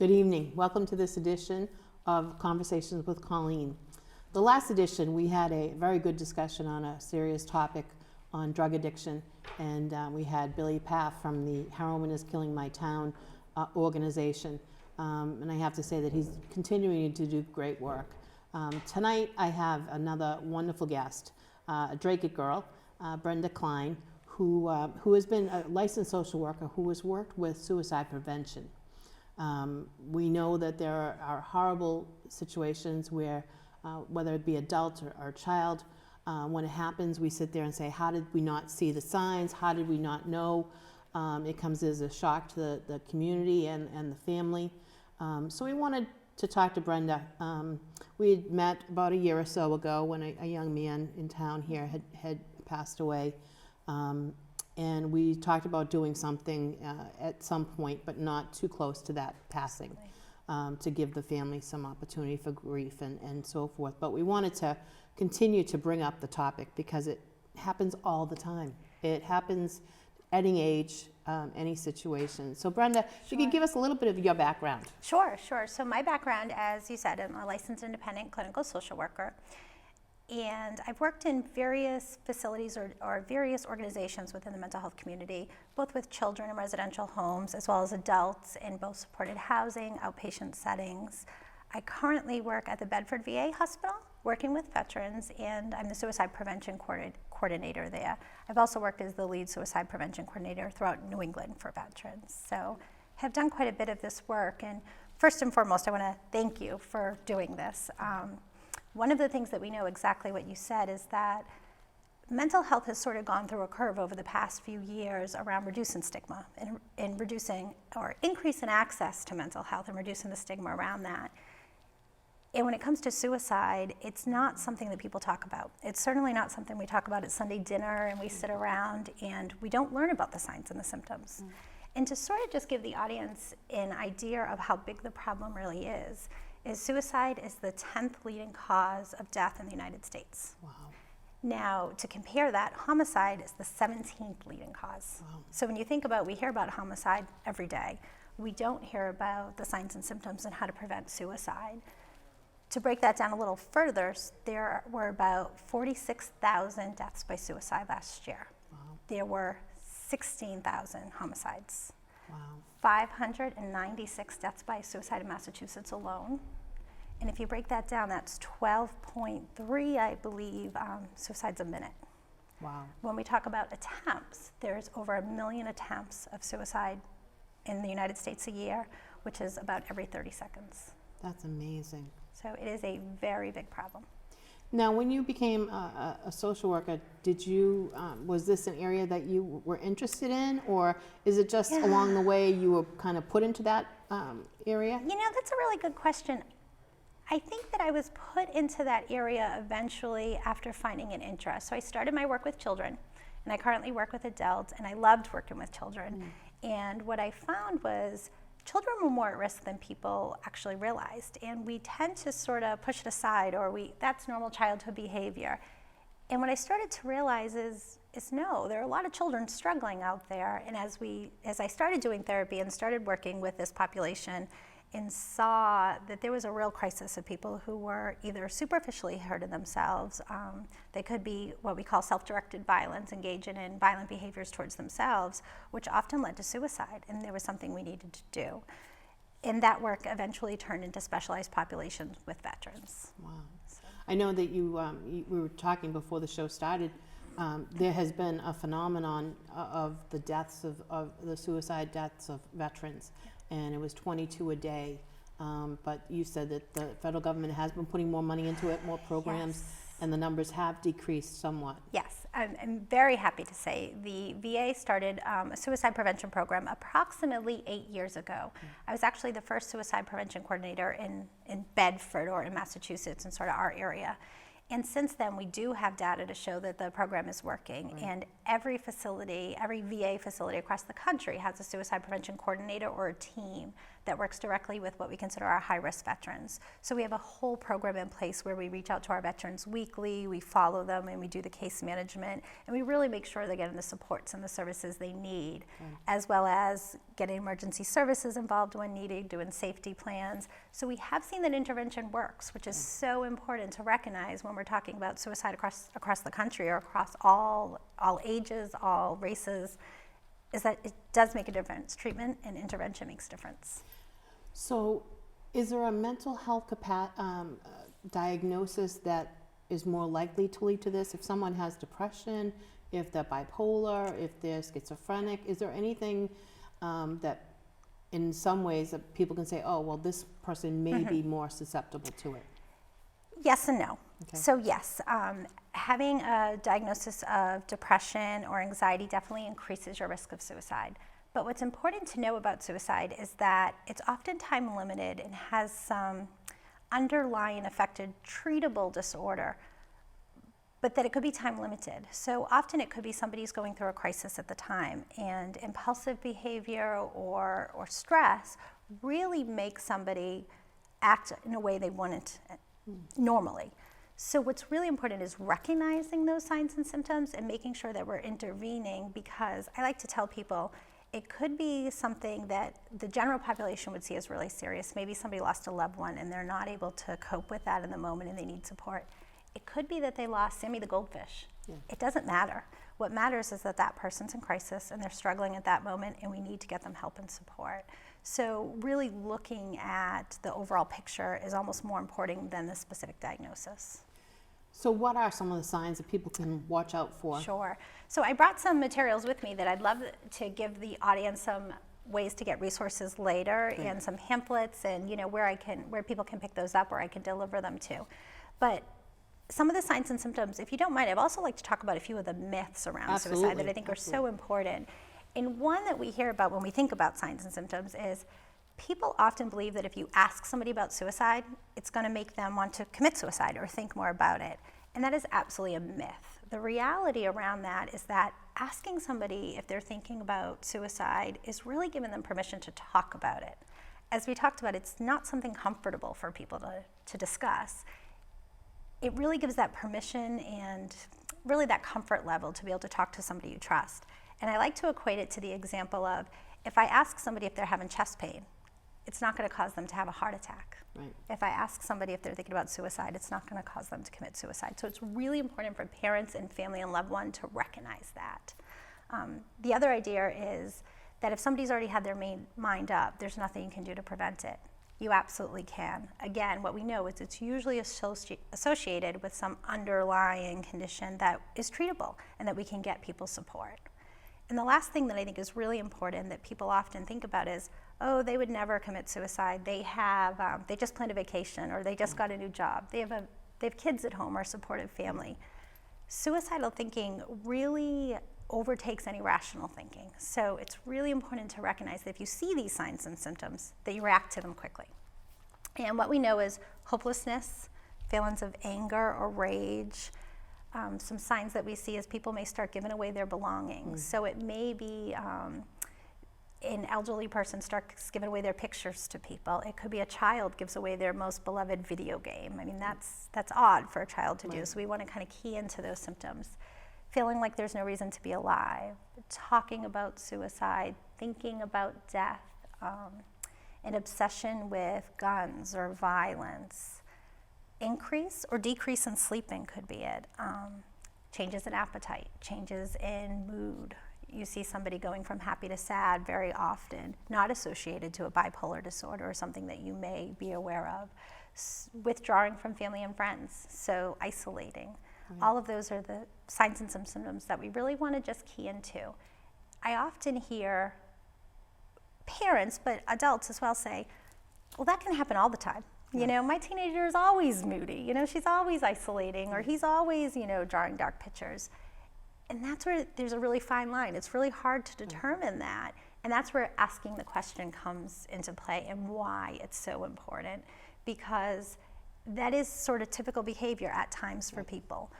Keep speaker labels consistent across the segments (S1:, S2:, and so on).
S1: Good evening. Welcome to this edition of Conversations with Colleen. The last edition, we had a very good discussion on a serious topic on drug addiction, and we had Billy Paff from the Heroin is Killing My Town organization, and I have to say that he's continuing to do great work. Tonight, I have another wonderful guest, a Drake girl, Brenda Klein, who has been a licensed social worker who has worked with suicide prevention. We know that there are horrible situations where, whether it be adult or child, when it happens, we sit there and say, how did we not see the signs? How did we not know? It comes as a shock to the community and the family. So we wanted to talk to Brenda. We had met about a year or so ago when a young man in town here had passed away. And we talked about doing something at some point, but not too close to that passing, to give the family some opportunity for grief and so forth. But we wanted to continue to bring up the topic because it happens all the time. It happens at any age, any situation. So Brenda, you could give us a little bit of your background.
S2: Sure. So my background, as you said, I'm a licensed independent clinical social worker. And I've worked in various facilities or various organizations within the mental health community, both with children in residential homes as well as adults in both supported housing, outpatient settings. I currently work at the Bedford VA Hospital, working with veterans, and I'm the suicide prevention coordinator there. I've also worked as the lead suicide prevention coordinator throughout New England for veterans. So have done quite a bit of this work. And first and foremost, I want to thank you for doing this. One of the things that we know, exactly what you said, is that mental health has sort of gone through a curve over the past few years around reducing stigma and reducing or increasing access to mental health and reducing the stigma around that. And when it comes to suicide, it's not something that people talk about. It's certainly not something we talk about at Sunday dinner and we sit around and we don't learn about the signs and the symptoms. And to sort of just give the audience an idea of how big the problem really is suicide is the 10th leading cause of death in the United States.
S1: Wow.
S2: Now, to compare that, homicide is the 17th leading cause.
S1: Wow.
S2: So when you think about, we hear about homicide every day. We don't hear about the signs and symptoms and how to prevent suicide. To break that down a little further, there were about 46,000 deaths by suicide last year.
S1: Wow.
S2: There were 16,000 homicides.
S1: Wow.
S2: 596 deaths by suicide in Massachusetts alone. And if you break that down, that's 12.3, I believe, suicides a minute.
S1: Wow.
S2: When we talk about attempts, there's over 1 million attempts of suicide in the United States a year, which is about every 30 seconds.
S1: That's amazing.
S2: So it is a very big problem.
S1: Now, when you became a social worker, did you, was this an area that you were interested in, or is it just along the way you were kind of put into that area?
S2: You know, that's a really good question. I think that I was put into that area eventually after finding an interest. So I started my work with children, and I currently work with adults, and I loved working with children. And what I found was children were more at risk than people actually realized, and we tend to sort of push it aside, or that's normal childhood behavior. And what I started to realize is no, there are a lot of children struggling out there. And as I started doing therapy and started working with this population and saw that there was a real crisis of people who were either superficially hurting themselves, they could be what we call self-directed violence, engaging in violent behaviors towards themselves, which often led to suicide, and there was something we needed to do. And that work eventually turned into specialized populations with veterans.
S1: Wow. So. I know that we were talking before the show started, there has been a phenomenon of the deaths of the suicide deaths of veterans. And it was 22 a day. But you said that the federal government has been putting more money into it, more programs, and the numbers have decreased somewhat.
S2: Yes, I'm very happy to say the VA started a suicide prevention program approximately 8 years ago. I was actually the first suicide prevention coordinator in Bedford, or in Massachusetts, in sort of our area. And since then, we do have data to show that the program is working. Right. And every facility, every VA facility across the country has a suicide prevention coordinator or a team that works directly with what we consider our high-risk veterans. So we have a whole program in place where we reach out to our veterans weekly, we follow them, and we do the case management, and we really make sure they're getting the supports and the services they need, as well as getting emergency services involved when needed, doing safety plans. So we have seen that intervention works, which is so important to recognize when we're talking about suicide across the country or across all ages, all races, is that it does make a difference. Treatment and intervention makes a difference.
S1: So is there a mental health diagnosis that is more likely to lead to this? If someone has depression, if they're bipolar, if they're schizophrenic, is there anything that in some ways that people can say, oh, well, this person may be more susceptible to it?
S2: Yes and no.
S1: Okay.
S2: So yes, having a diagnosis of depression or anxiety definitely increases your risk of suicide. But what's important to know about suicide is that it's often time limited and has some underlying affected treatable disorder, but that it could be time limited. So often it could be somebody's going through a crisis at the time, and impulsive behavior or stress really makes somebody act in a way they wouldn't normally. So what's really important is recognizing those signs and symptoms and making sure that we're intervening, because I like to tell people it could be something that the general population would see as really serious. Maybe somebody lost a loved one and they're not able to cope with that in the moment and they need support. It could be that they lost Sammy the goldfish. Yeah. It doesn't matter. What matters is that that person's in crisis and they're struggling at that moment, and we need to get them help and support. So really looking at the overall picture is almost more important than the specific diagnosis.
S1: So what are some of the signs that people can watch out for?
S2: Sure. So I brought some materials with me that I'd love to give the audience some ways to get resources later, and some pamphlets, and where people can pick those up, or I can deliver them to. But some of the signs and symptoms, if you don't mind, I'd also like to talk about a few of the myths around suicide that I think are so important. And one that we hear about when we think about signs and symptoms is people often believe that if you ask somebody about suicide, it's going to make them want to commit suicide or think more about it. And that is absolutely a myth. The reality around that is that asking somebody if they're thinking about suicide is really giving them permission to talk about it. As we talked about, it's not something comfortable for people to discuss. It really gives that permission and really that comfort level to be able to talk to somebody you trust. And I like to equate it to the example of, if I ask somebody if they're having chest pain, it's not going to cause them to have a heart attack.
S1: Right.
S2: If I ask somebody if they're thinking about suicide, it's not going to cause them to commit suicide. So it's really important for parents and family and loved one to recognize that. The other idea is that if somebody's already had their mind up, there's nothing you can do to prevent it. You absolutely can. Again, what we know is it's usually associated with some underlying condition that is treatable and that we can get people support. And the last thing that I think is really important that people often think about is, oh, they would never commit suicide. They just planned a vacation, or they just got a new job. They have kids at home or a supportive family. Suicidal thinking really overtakes any rational thinking. So it's really important to recognize that if you see these signs and symptoms, that you react to them quickly. And what we know is hopelessness, feelings of anger or rage. Some signs that we see is people may start giving away their belongings. So it may be an elderly person starts giving away their pictures to people. It could be a child gives away their most beloved video game. I mean, that's odd for a child to do. So we want to kind of key into those symptoms. Feeling like there's no reason to be alive, talking about suicide, thinking about death, an obsession with guns or violence. Increase or decrease in sleeping could be it. Changes in appetite, changes in mood. You see somebody going from happy to sad very often, not associated to a bipolar disorder or something that you may be aware of. Withdrawing from family and friends, so isolating. All of those are the signs and symptoms that we really want to just key into. I often hear parents, but adults as well, say, well, that can happen all the time. You know, my teenager is always moody. You know, she's always isolating, or he's always, drawing dark pictures. And that's where there's a really fine line. It's really hard to determine that. And that's where asking the question comes into play, and why it's so important. Because that is sort of typical behavior at times for people.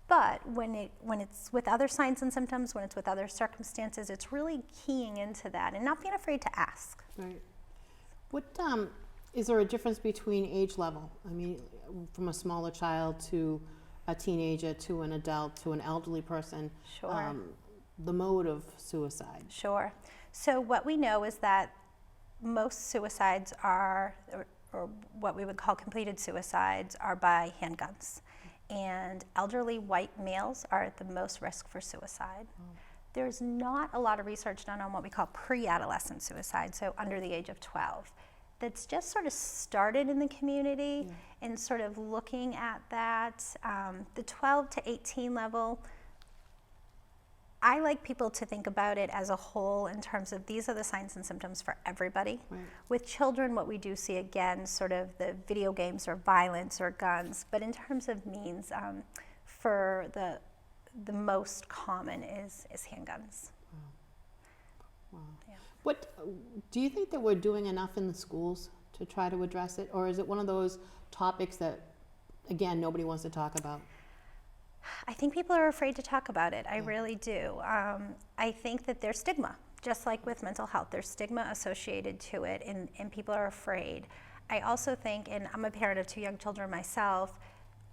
S2: But when it's with other signs and symptoms, when it's with other circumstances, it's really keying into that and not being afraid to ask.
S1: Right. What, is there a difference between age level? I mean, from a smaller child to a teenager to an adult to an elderly person?
S2: Sure.
S1: The mode of suicide.
S2: Sure. So what we know is that most suicides are, or what we would call completed suicides, are by handguns. And elderly white males are at the most risk for suicide. There's not a lot of research done on what we call pre-adolescent suicide, so under the age of 12. That's just sort of started in the community and sort of looking at that. The 12 to 18 level, I like people to think about it as a whole in terms of these are the signs and symptoms for everybody.
S1: Right.
S2: With children, what we do see again, sort of the video games or violence or guns, but in terms of means, for the most common is handguns.
S1: Wow.
S2: Yeah.
S1: What, do you think that we're doing enough in the schools to try to address it? Or is it one of those topics that, again, nobody wants to talk about?
S2: I think people are afraid to talk about it. I really do. I think that there's stigma, just like with mental health. There's stigma associated to it, and people are afraid. I also think, and I'm a parent of 2 young children myself,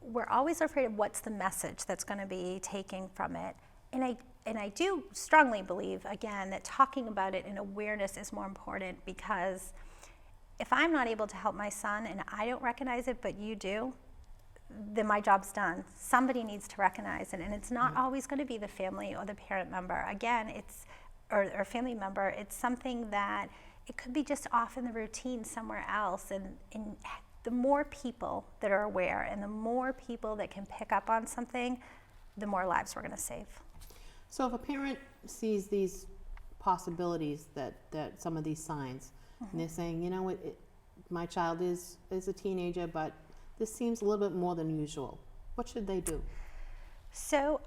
S2: we're always afraid of what's the message that's going to be taken from it. And I do strongly believe, again, that talking about it and awareness is more important, because if I'm not able to help my son and I don't recognize it, but you do, then my job's done. Somebody needs to recognize it, and it's not always going to be the family or the parent member. Again, it's or family member. It's something that it could be just off in the routine somewhere else. And the more people that are aware, and the more people that can pick up on something, the more lives we're going to save.
S1: So if a parent sees these possibilities, that some of these signs, and they're saying, you know, my child is a teenager, but this seems a little bit more than usual, what should they do?
S2: So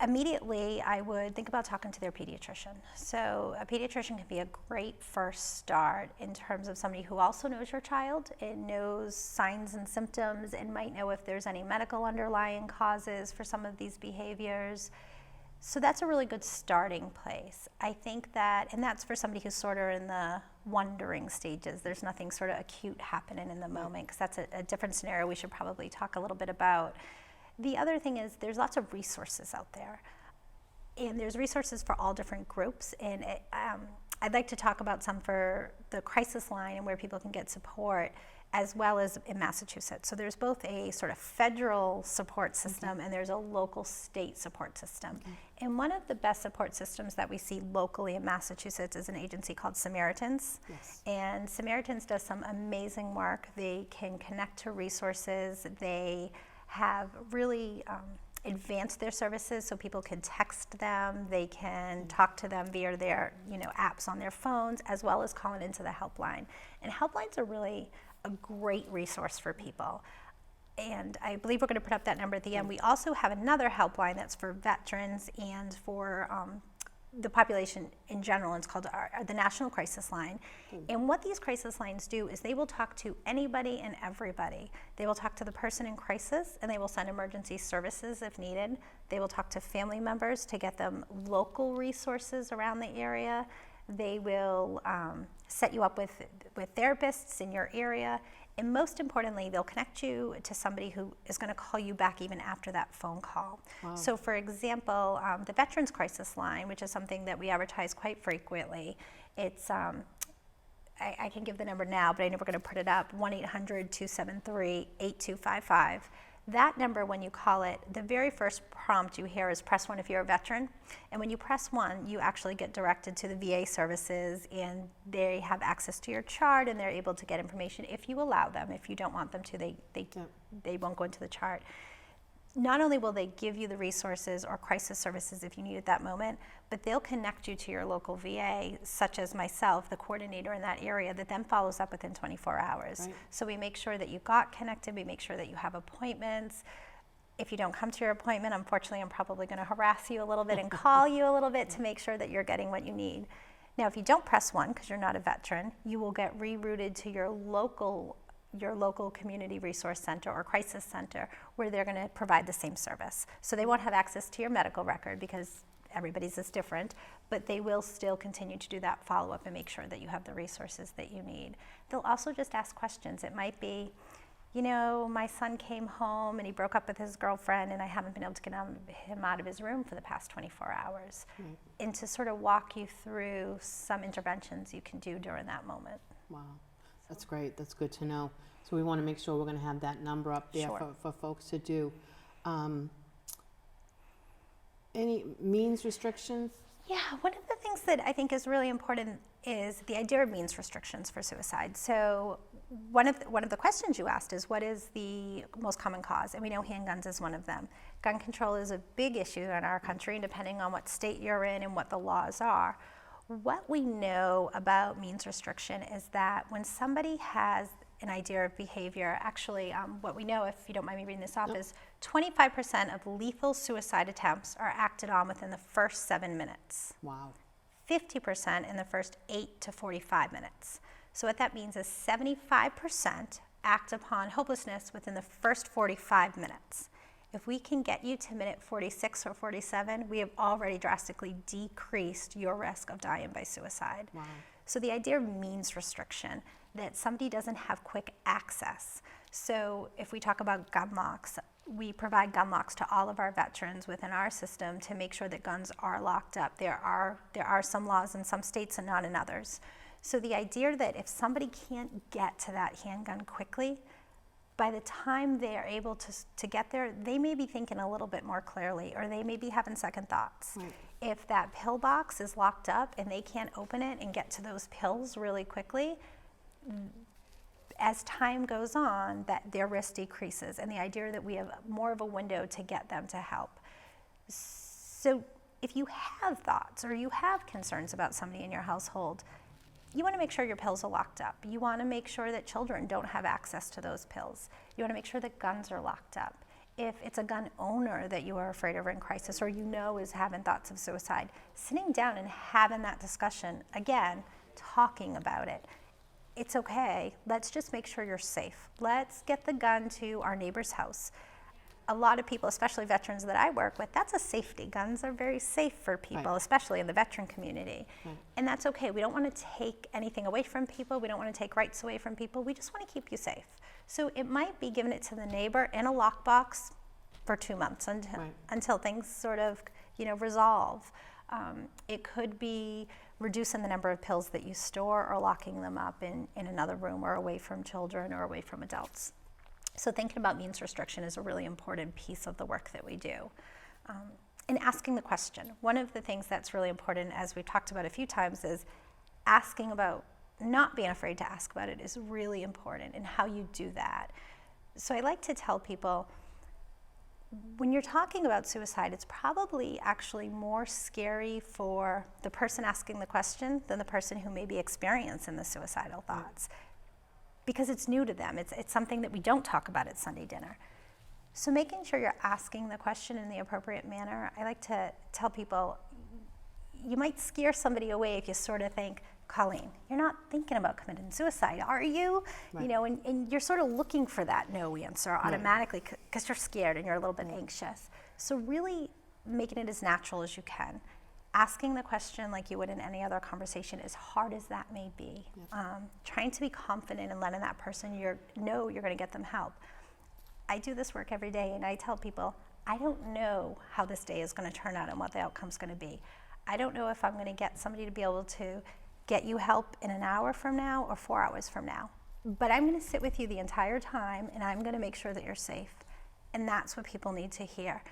S2: immediately I would think about talking to their pediatrician. So a pediatrician can be a great first start in terms of somebody who also knows your child and knows signs and symptoms and might know if there's any medical underlying causes for some of these behaviors. So that's a really good starting place. I think that, and that's for somebody who's sort of in the wondering stages. There's nothing sort of acute happening in the moment, because that's a different scenario we should probably talk a little bit about. The other thing is there's lots of resources out there, and there's resources for all different groups. And I'd like to talk about some for the crisis line and where people can get support, as well as in Massachusetts. So there's both a sort of federal support system and there's a local state support system. And one of the best support systems that we see locally in Massachusetts is an agency called Samaritans.
S1: Yes.
S2: And Samaritans does some amazing work. They can connect to resources. They have really advanced their services, so people can text them, they can talk to them via their apps on their phones, as well as calling into the helpline. And helplines are really a great resource for people. And I believe we're going to put up that number at the end. We also have another helpline that's for veterans and for the population in general. It's called the National Crisis Line. And what these crisis lines do is they will talk to anybody and everybody. They will talk to the person in crisis, and they will send emergency services if needed. They will talk to family members to get them local resources around the area. They will set you up with therapists in your area. And most importantly, they'll connect you to somebody who is going to call you back even after that phone call. Wow. So for example, the Veterans Crisis Line, which is something that we advertise quite frequently, it's, I can give the number now, but I know we're going to put it up, 1-800-273-8255. That number, when you call it, the very first prompt you hear is press 1 if you're a veteran. And when you press 1, you actually get directed to the VA services, and they have access to your chart, and they're able to get information if you allow them. If you don't want them to, they won't go into the chart. Not only will they give you the resources or crisis services if you need at that moment, but they'll connect you to your local VA, such as myself, the coordinator in that area, that then follows up within 24 hours. Right. So we make sure that you got connected, we make sure that you have appointments. If you don't come to your appointment, unfortunately, I'm probably going to harass you a little bit and call you a little bit to make sure that you're getting what you need. Now, if you don't press 1 because you're not a veteran, you will get rerouted to your local community resource center or crisis center, where they're going to provide the same service. So they won't have access to your medical record because, everybody's is different, but they will still continue to do that follow-up and make sure that you have the resources that you need. They'll also just ask questions. It might be, my son came home and he broke up with his girlfriend and I haven't been able to get him out of his room for the past 24 hours. Right. And to sort of walk you through some interventions you can do during that moment.
S1: Wow, that's great. That's good to know. So we want to make sure we're going to have that number up there for folks to do. Any means restrictions?
S2: Yeah, one of the things that I think is really important is the idea of means restrictions for suicide. So one of the questions you asked is, what is the most common cause? And we know handguns is one of them. Gun control is a big issue in our country, and depending on what state you're in and what the laws are. What we know about means restriction is that when somebody has an idea of behavior, actually what we know, if you don't mind me reading this off, is 25% of lethal suicide attempts are acted on within the first 7 minutes.
S1: Wow.
S2: 50% in the first 8 to 45 minutes. So what that means is 75% act upon hopelessness within the first 45 minutes. If we can get you to minute 46 or 47, we have already drastically decreased your risk of dying by suicide.
S1: Wow.
S2: So the idea of means restriction, that somebody doesn't have quick access. So if we talk about gun locks, we provide gun locks to all of our veterans within our system to make sure that guns are locked up. There are some laws in some states and not in others. So the idea that if somebody can't get to that handgun quickly, by the time they are able to get there, they may be thinking a little bit more clearly, or they may be having second thoughts. Right. If that pill box is locked up and they can't open it and get to those pills really quickly, as time goes on, that their risk decreases, and the idea that we have more of a window to get them to help. So if you have thoughts or you have concerns about somebody in your household, you want to make sure your pills are locked up. You want to make sure that children don't have access to those pills. You want to make sure that guns are locked up. If it's a gun owner that you are afraid of in crisis, or is having thoughts of suicide, sitting down and having that discussion, again, talking about it. It's okay, let's just make sure you're safe. Let's get the gun to our neighbor's house. A lot of people, especially veterans that I work with, that's a safety. Guns are very safe for people, right. Especially in the veteran community. Right. And that's okay. We don't want to take anything away from people. We don't want to take rights away from people. We just want to keep you safe. So it might be giving it to the neighbor in a lockbox for 2 months until things sort of resolve. It could be reducing the number of pills that you store, or locking them up in another room, or away from children, or away from adults. So thinking about means restriction is a really important piece of the work that we do. And asking the question. One of the things that's really important, as we've talked about a few times, is asking about, not being afraid to ask about it is really important, and how you do that. So I like to tell people, when you're talking about suicide, it's probably actually more scary for the person asking the question than the person who may be experiencing the suicidal thoughts, because it's new to them. It's something that we don't talk about at Sunday dinner. So making sure you're asking the question in the appropriate manner. I like to tell people, you might scare somebody away if you sort of think, Colleen, you're not thinking about committing suicide, are you? Right. And you're sort of looking for that no answer automatically, because you're scared and you're a little bit anxious. So really making it as natural as you can. Asking the question like you would in any other conversation, as hard as that may be. Trying to be confident and letting that person know you're going to get them help. I do this work every day, and I tell people, I don't know how this day is going to turn out and what the outcome's going to be. I don't know if I'm going to get somebody to be able to get you help in an hour from now or 4 hours from now. But I'm going to sit with you the entire time, and I'm going to make sure that you're safe. And that's what people need to hear.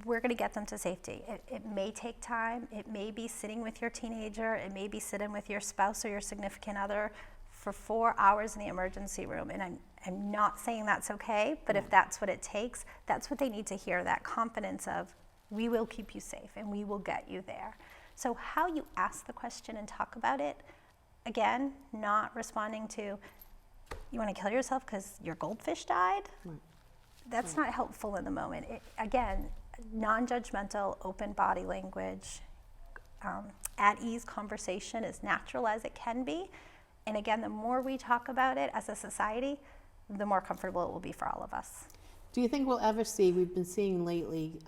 S2: We're going to get them to safety. It may take time. It may be sitting with your teenager. It may be sitting with your spouse or your significant other for 4 hours in the emergency room. And I'm not saying that's okay, but if that's what it takes, that's what they need to hear, that confidence of, we will keep you safe and we will get you there. So how you ask the question and talk about it, again, not responding to, you want to kill yourself because your goldfish died? That's not helpful in the moment. Again, non-judgmental, open body language, at ease conversation, as natural as it can be. And again, the more we talk about it as a society, the more comfortable it will be for all of us.
S1: Do you think we'll ever see, we've been seeing lately,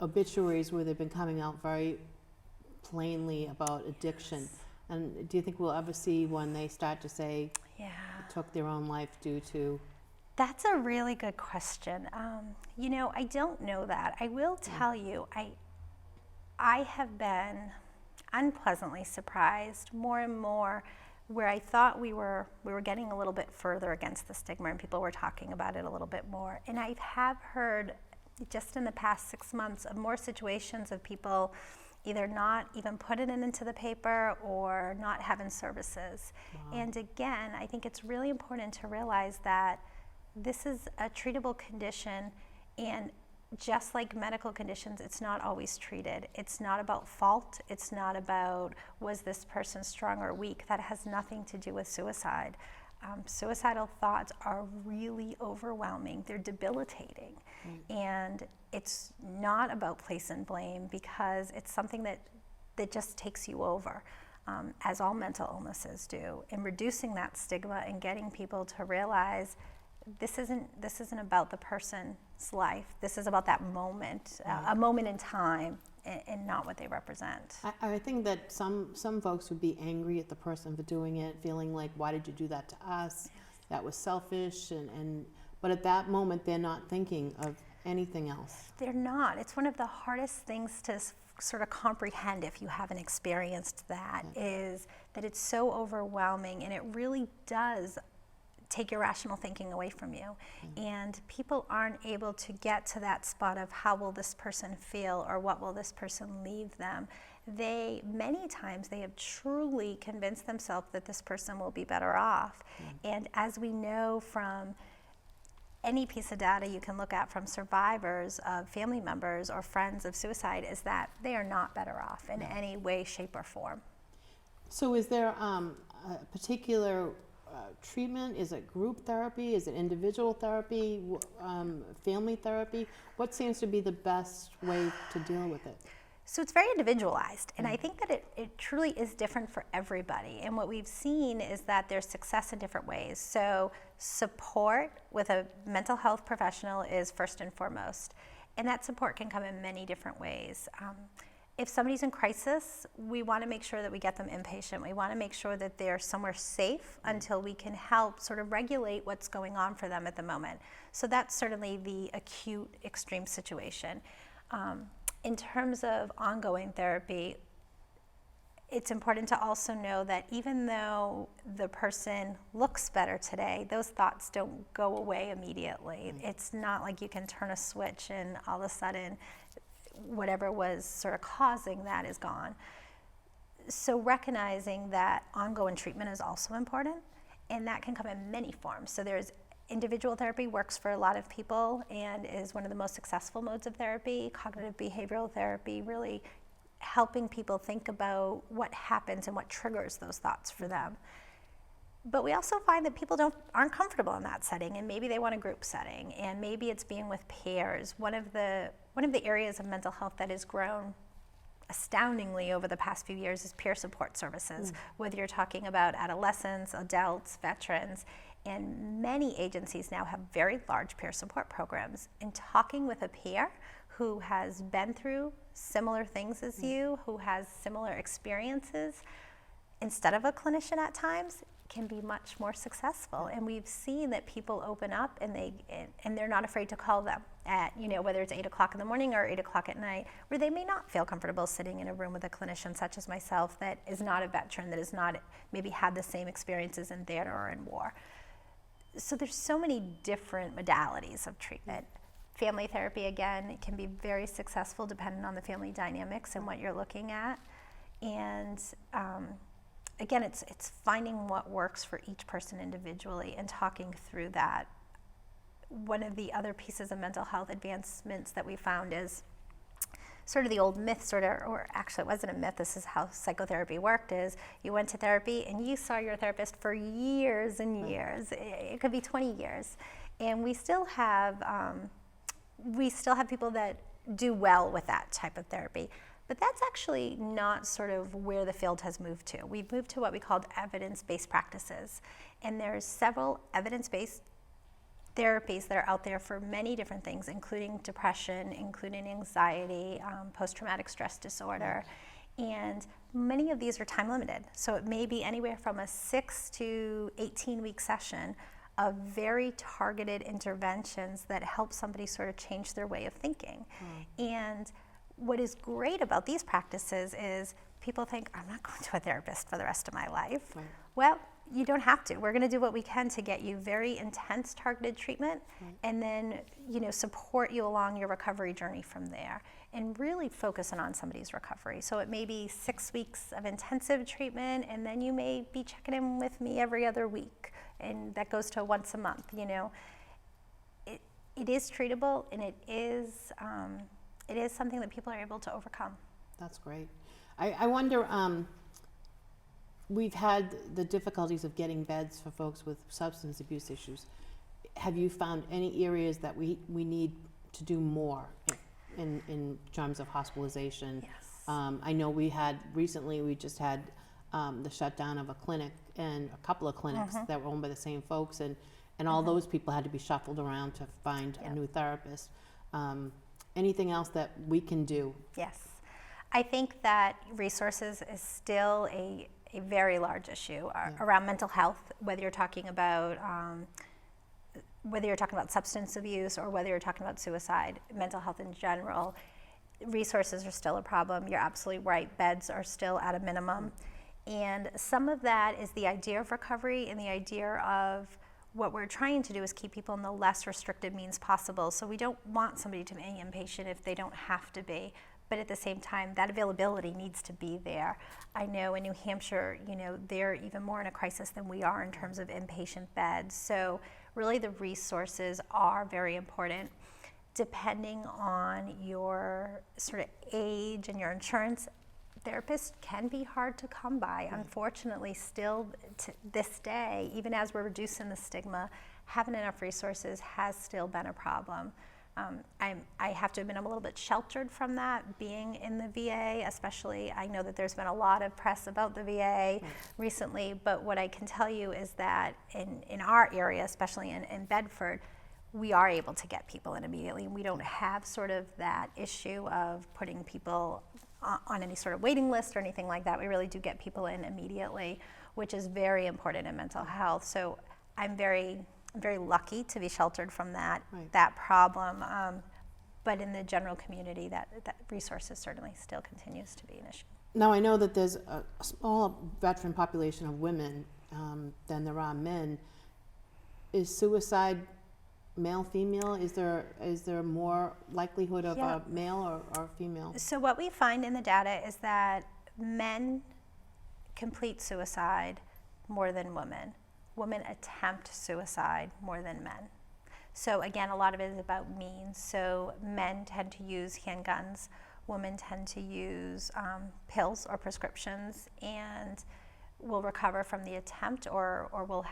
S1: obituaries where they've been coming out very plainly about addiction. And do you think we'll ever see when they start to say took their own life due to?
S2: That's a really good question. I don't know that. I will tell you, I have been unpleasantly surprised more and more, where I thought we were getting a little bit further against the stigma and people were talking about it a little bit more. And I have heard just in the past 6 months of more situations of people either not even putting it into the paper or not having services. Wow. And again, I think it's really important to realize that this is a treatable condition, and just like medical conditions, it's not always treated. It's not about fault. It's not about was this person strong or weak. That has nothing to do with suicide. Suicidal thoughts are really overwhelming. They're debilitating. And it's not about place and blame, because it's something that just takes you over, as all mental illnesses do. And reducing that stigma and getting people to realize this isn't about the person's life. This is about that moment, a moment in time, and not what they represent.
S1: I think that some folks would be angry at the person for doing it, feeling like, why did you do that to us? That was selfish, but at that moment they're not thinking of anything else.
S2: They're not. It's one of the hardest things to sort of comprehend if you haven't experienced that, is that it's so overwhelming, and it really does take your rational thinking away from you. And people aren't able to get to that spot of how will this person feel or what will this person leave them. Many times they have truly convinced themselves that this person will be better off. And as we know from any piece of data you can look at from survivors of family members or friends of suicide, is that they are not better off in any way, shape, or form.
S1: So is there a particular treatment? Is it group therapy? Is it individual therapy? Family therapy? What seems to be the best way to deal with it?
S2: So it's very individualized, and I think that it truly is different for everybody. And what we've seen is that there's success in different ways. So support with a mental health professional is first and foremost, and that support can come in many different ways. If somebody's in crisis, we want to make sure that we get them inpatient. We want to make sure that they're somewhere safe until we can help sort of regulate what's going on for them at the moment. So that's certainly the acute, extreme situation. In terms of ongoing therapy, it's important to also know that even though the person looks better today, those thoughts don't go away immediately. It's not like you can turn a switch and all of a sudden whatever was sort of causing that is gone. So recognizing that ongoing treatment is also important, and that can come in many forms. So there's individual therapy, works for a lot of people and is one of the most successful modes of therapy. Cognitive behavioral therapy, really helping people think about what happens and what triggers those thoughts for them. But we also find that people aren't comfortable in that setting, and maybe they want a group setting, and maybe it's being with peers. One of the areas of mental health that has grown astoundingly over the past few years is peer support services, whether you're talking about adolescents, adults, veterans, and many agencies now have very large peer support programs. And talking with a peer who has been through similar things as you, who has similar experiences, instead of a clinician at times, can be much more successful. And we've seen that people open up and they're not afraid to call them at, whether it's 8 o'clock in the morning or 8 o'clock at night, where they may not feel comfortable sitting in a room with a clinician such as myself that is not a veteran, that has not maybe had the same experiences in theater or in war. So there's so many different modalities of treatment. Family therapy, again, it can be very successful depending on the family dynamics and what you're looking at. And again, it's finding what works for each person individually and talking through that. One of the other pieces of mental health advancements that we found is sort of the old myth, or actually it wasn't a myth, this is how psychotherapy worked, is you went to therapy and you saw your therapist for years and years. It could be 20 years. And we still have people that do well with that type of therapy. But that's actually not sort of where the field has moved to. We've moved to what we called evidence-based practices. And there's several evidence-based therapies that are out there for many different things, including depression, including anxiety, post-traumatic stress disorder. And many of these are time limited. So it may be anywhere from a 6 to 18-week session of very targeted interventions that help somebody sort of change their way of thinking. And what is great about these practices is people think, I'm not going to a therapist for the rest of my life.
S1: Right.
S2: Well, you don't have to. We're going to do what we can to get you very intense targeted treatment, and then support you along your recovery journey from there, and really focusing on somebody's recovery. So it may be 6 weeks of intensive treatment, and then you may be checking in with me every other week, and that goes to once a month. It is treatable, and it is something that people are able to overcome.
S1: That's great. I wonder, we've had the difficulties of getting beds for folks with substance abuse issues. Have you found any areas that we need to do more in terms of hospitalization?
S2: Yes.
S1: I know we just had the shutdown of a clinic and a couple of clinics that were owned by the same folks, and all those people had to be shuffled around to find a new therapist. Anything else that we can do?
S2: Yes. I think that resources is still a very large issue around mental health, whether you're talking about substance abuse or whether you're talking about suicide, mental health in general. Resources are still a problem. You're absolutely right. Beds are still at a minimum. And some of that is the idea of recovery and the idea of what we're trying to do is keep people in the less restrictive means possible. So we don't want somebody to be inpatient if they don't have to be. But at the same time, that availability needs to be there. I know in New Hampshire, they're even more in a crisis than we are in terms of inpatient beds. So really the resources are very important. Depending on your sort of age and your insurance, therapists can be hard to come by. Unfortunately, still to this day, even as we're reducing the stigma, having enough resources has still been a problem. I have to admit I'm a little bit sheltered from that, being in the VA, especially. I know that there's been a lot of press about the VA recently, but what I can tell you is that in our area, especially in Bedford, we are able to get people in immediately. We don't have sort of that issue of putting people on any sort of waiting list or anything like that. We really do get people in immediately, which is very important in mental health. So I'm very lucky to be sheltered from that problem. But in the general community, that resources certainly still continues to be an issue.
S1: Now I know that there's a small veteran population of women than there are men. Is suicide male, female? Is there more likelihood of a male or female?
S2: So what we find in the data is that men complete suicide more than women. Women attempt suicide more than men. So again, a lot of it is about means. So men tend to use handguns. Women tend to use pills or prescriptions, and will recover from the attempt, or will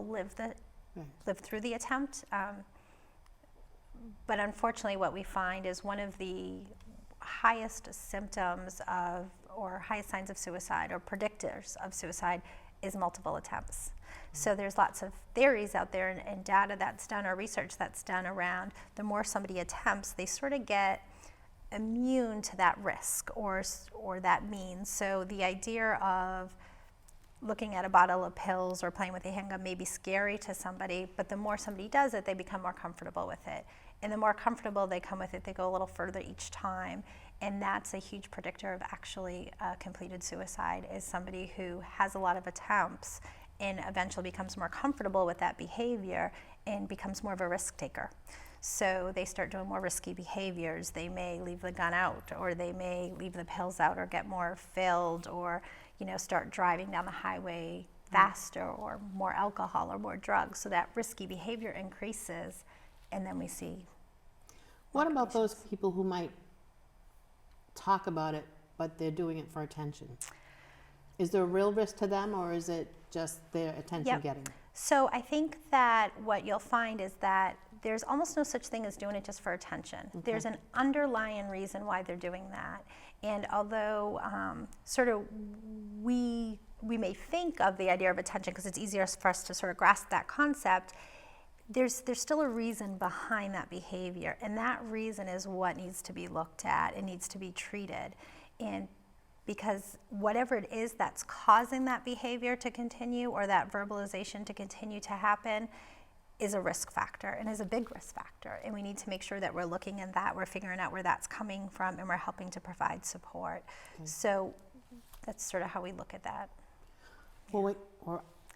S2: live through the attempt. But unfortunately, what we find is one of the highest symptoms of, or highest signs of suicide, or predictors of suicide, is multiple attempts. So there's lots of theories out there and data that's done, or research that's done around the more somebody attempts, they sort of get immune to that risk or that means. So the idea of looking at a bottle of pills or playing with a handgun may be scary to somebody, but the more somebody does it, they become more comfortable with it. And the more comfortable they come with it, they go a little further each time. And that's a huge predictor of actually completed suicide, is somebody who has a lot of attempts and eventually becomes more comfortable with that behavior and becomes more of a risk taker. So they start doing more risky behaviors. They may leave the gun out, or they may leave the pills out, or get more filled, or start driving down the highway faster, or more alcohol or more drugs. So that risky behavior increases, and then we see.
S1: What about those people who might talk about it, but they're doing it for attention? Is there a real risk to them, or is it just their attention getting?
S2: So I think that what you'll find is that there's almost no such thing as doing it just for attention. Okay. There's an underlying reason why they're doing that. And although sort of we may think of the idea of attention because it's easier for us to sort of grasp that concept, there's still a reason behind that behavior, and that reason is what needs to be looked at and needs to be treated. And because whatever it is that's causing that behavior to continue or that verbalization to continue to happen is a risk factor and is a big risk factor. And we need to make sure that we're looking at that, we're figuring out where that's coming from, and we're helping to provide support. So that's sort of how we look at that.
S1: Well,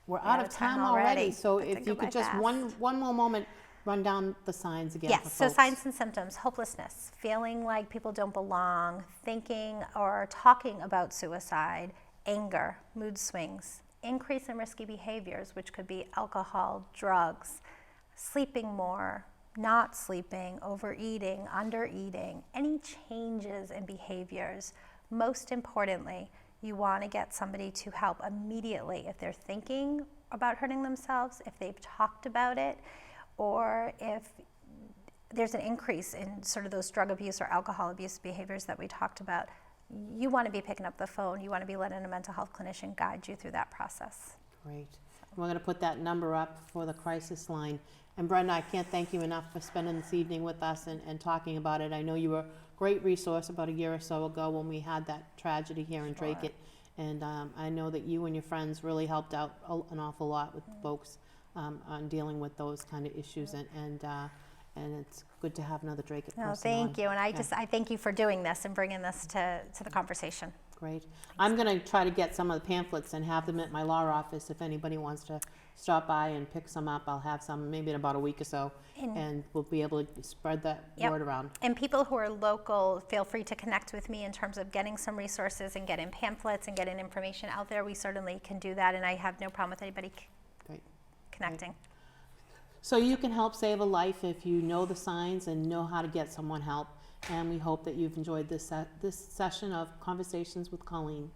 S1: we're out of time already, so
S2: That
S1: if
S2: did
S1: you
S2: go
S1: could
S2: by
S1: just
S2: fast.
S1: one more moment, run down the signs again for
S2: Yes, so
S1: folks.
S2: signs and symptoms: hopelessness, feeling like people don't belong, thinking or talking about suicide, anger, mood swings, increase in risky behaviors, which could be alcohol, drugs, sleeping more, not sleeping, overeating, undereating, any changes in behaviors. Most importantly, you want to get somebody to help immediately if they're thinking about hurting themselves, if they've talked about it, or if there's an increase in sort of those drug abuse or alcohol abuse behaviors that we talked about. You want to be picking up the phone. You want to be letting a mental health clinician guide you through that process.
S1: Great. We're going to put that number up for the crisis line. And Brenda, I can't thank you enough for spending this evening with us and talking about it. I know you were a great resource about a year or so ago when we had that tragedy here in Drake. And I know that you and your friends really helped out an awful lot with folks on dealing with those kind of issues. And it's good to have another Drake person
S2: No,
S1: on.
S2: thank you. And I thank you for doing this and bringing this to the conversation.
S1: Great. I'm going to try to get some of the pamphlets and have them at my law office. If anybody wants to stop by and pick some up, I'll have some maybe in about a week or so, and we'll be able to spread that word around.
S2: And people who are local, feel free to connect with me in terms of getting some resources and getting pamphlets and getting information out there. We certainly can do that, and I have no problem with anybody connecting.
S1: Great. So you can help save a life if you know the signs and know how to get someone help. And we hope that you've enjoyed this session of Conversations with Colleen.